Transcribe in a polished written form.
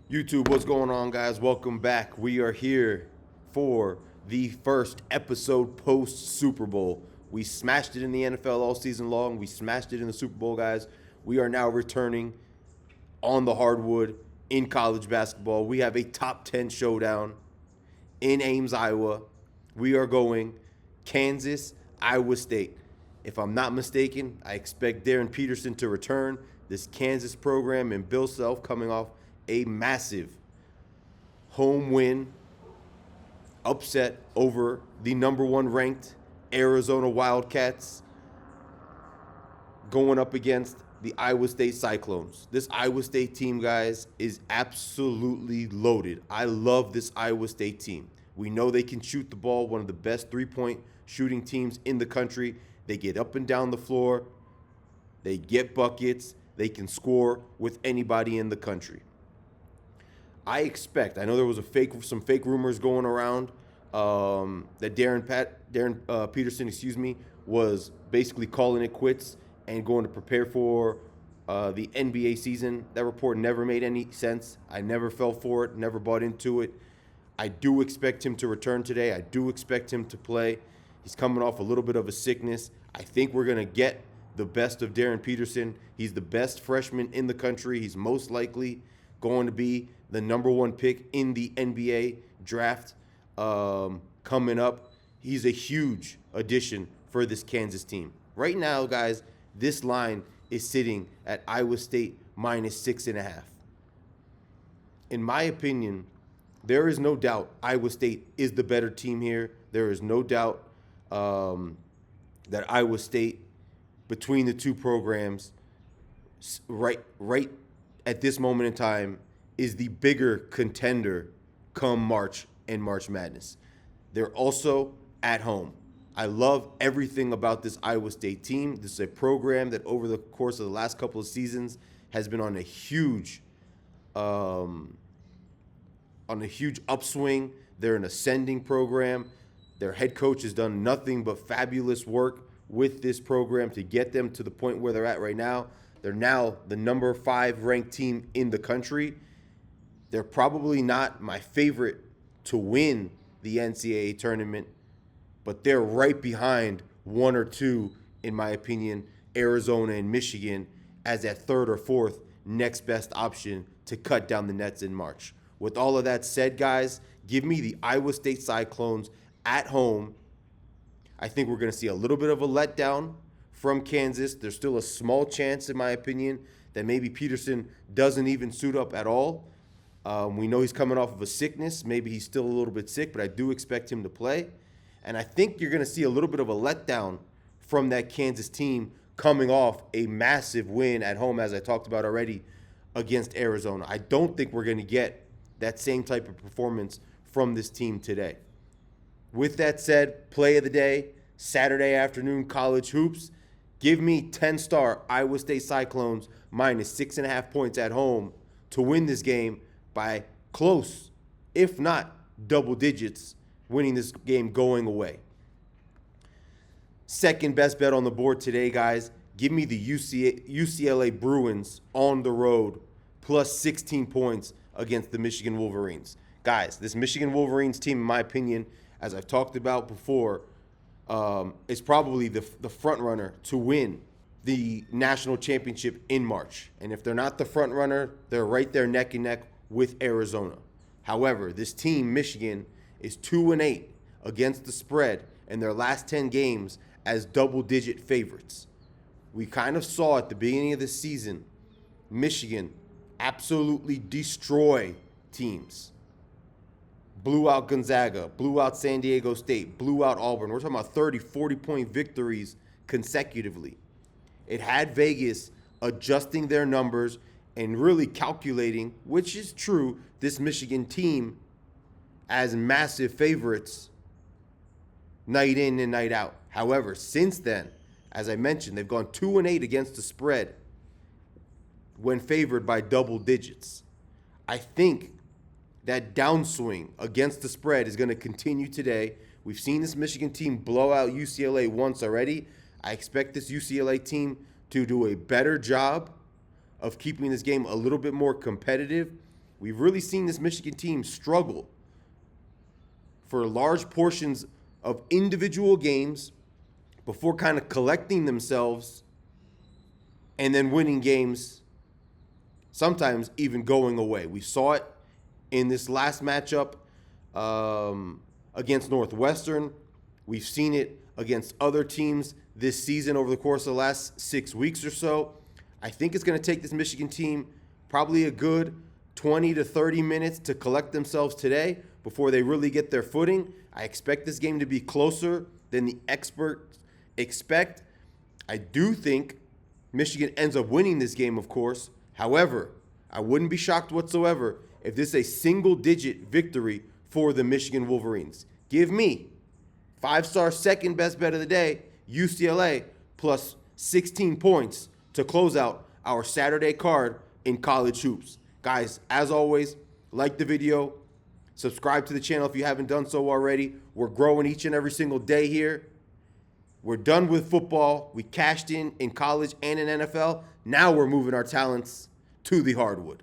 YouTube, what's going on, guys? Welcome back. We are here for the first episode post Super Bowl. We smashed it in the NFL all season long. We smashed it in the Super Bowl, guys. We are now returning on the hardwood in college basketball. We have a top 10 showdown in Ames, Iowa. We are going Kansas, Iowa State. If I'm not mistaken, I expect Darren Peterson to return. This Kansas program and Bill Self coming off a massive home win, upset over the number one ranked Arizona Wildcats, going up against the Iowa State Cyclones. This Iowa State team, guys, is absolutely loaded. I love this Iowa State team. We know they can shoot the ball, one of the best three-point shooting teams in the country. They get up and down the floor. They get buckets. They can score with anybody in the country. I know there was some fake rumors going around that Darren Peterson, was basically calling it quits and going to prepare for the NBA season. That report never made any sense. I never fell for it, never bought into it. I do expect him to return today. I do expect him to play. He's coming off a little bit of a sickness. I think we're going to get the best of Darren Peterson. He's the best freshman in the country. He's most likely going to be the number one pick in the NBA draft coming up. He's a huge addition for this Kansas team. Right now, guys, this line is sitting at Iowa State minus 6.5. In my opinion, there is no doubt Iowa State is the better team here. There is no doubt that Iowa State, between the two programs, right at this moment in time, is the bigger contender come March and March Madness. They're also at home. I love everything about this Iowa State team. This is a program that over the course of the last couple of seasons has been on a huge upswing. They're an ascending program. Their head coach has done nothing but fabulous work with this program to get them to the point where they're at right now. They're now the number 5 ranked team in the country. They're probably not my favorite to win the NCAAB tournament, but they're right behind one or two, in my opinion, Arizona and Michigan, as that third or fourth next best option to cut down the nets in March. With all of that said, guys, give me the Iowa State Cyclones at home. I think we're going to see a little bit of a letdown from Kansas. There's still a small chance, in my opinion, that maybe Peterson doesn't even suit up at all. We know he's coming off of a sickness. Maybe he's still a little bit sick, but I do expect him to play. And I think you're going to see a little bit of a letdown from that Kansas team coming off a massive win at home, as I talked about already, against Arizona. I don't think we're going to get that same type of performance from this team today. With that said, play of the day, Saturday afternoon college hoops. Give me 10-star Iowa State Cyclones minus 6.5 points at home to win this game by close, if not double digits, winning this game going away. Second best bet on the board today, guys. Give me the UCLA Bruins on the road plus 16 points against the Michigan Wolverines. Guys, this Michigan Wolverines team, in my opinion, as I've talked about before, is probably the front runner to win the national championship in March. And if they're not the front runner, they're right there neck and neck with Arizona. However, this team, Michigan, is 2-8 against the spread in their last 10 games as double-digit favorites. We kind of saw at the beginning of the season Michigan absolutely destroy teams. Blew out Gonzaga, blew out San Diego State, blew out Auburn. We're talking about 30, 40-point victories consecutively. It had Vegas adjusting their numbers and really calculating, which is true, this Michigan team as massive favorites night in and night out. However, since then, as I mentioned, they've gone 2-8 against the spread when favored by double digits. I think that downswing against the spread is going to continue today. We've seen this Michigan team blow out UCLA once already. I expect this UCLA team to do a better job of keeping this game a little bit more competitive We've really seen this Michigan team struggle for large portions of individual games before kind of collecting themselves and then winning games, sometimes even going away. We saw it in this last matchup against Northwestern. We've seen it against other teams this season over the course of the last 6 weeks or so. I think it's going to take this Michigan team probably a good 20 to 30 minutes to collect themselves today before they really get their footing. I expect this game to be closer than the experts expect. I do think Michigan ends up winning this game, of course. However, I wouldn't be shocked whatsoever if this is a single-digit victory for the Michigan Wolverines. Give me 5-star second best bet of the day, UCLA, plus 16 points to close out our Saturday card in college hoops. Guys, as always, like the video, subscribe to the channel if you haven't done so already. We're growing each and every single day here. We're done with football. We cashed in college and in NFL. Now we're moving our talents to the hardwood.